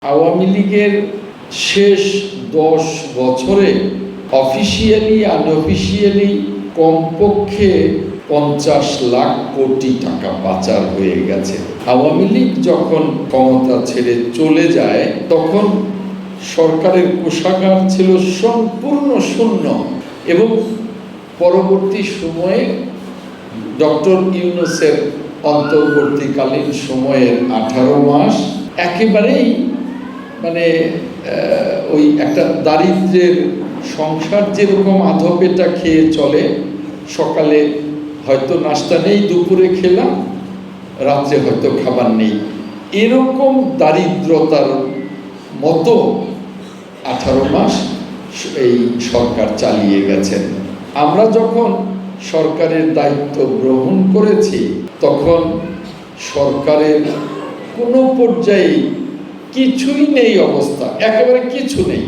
আওয়ামী লীগের শেষ 10 বছরে অফিসিয়ালি আনঅফিসিয়ালি কমপক্ষে 50 লাখ কোটি টাকা পাচার হয়ে গেছে। আওয়ামী লীগ যখন ক্ষমতা ছেড়ে চলে যায় তখন সরকারের কোষাগার ছিল সম্পূর্ণ শূন্য এবং পরবর্তী সময়ে ডক্টর ইউনূসের অন্তর্বর্তীকালীন সময়ের 18 মাস একেবারেই ওই একটা দারিদ্র্যের সংসার যেরকম আধপেটা খেয়ে চলে, সকালে হয়তো নাস্তা নেই, দুপুরে খেলাম, রাত্রে হয়তো খাবার নেই, এরকম দারিদ্রতার মতো 18 মাস এই সরকার চালিয়ে গেছেন। আমরা যখন সরকারের দায়িত্ব গ্রহণ করেছি তখন সরকারের কোনো পর্যায়ে কিছুই নেই, অবস্থা একেবারে কিছু নেই।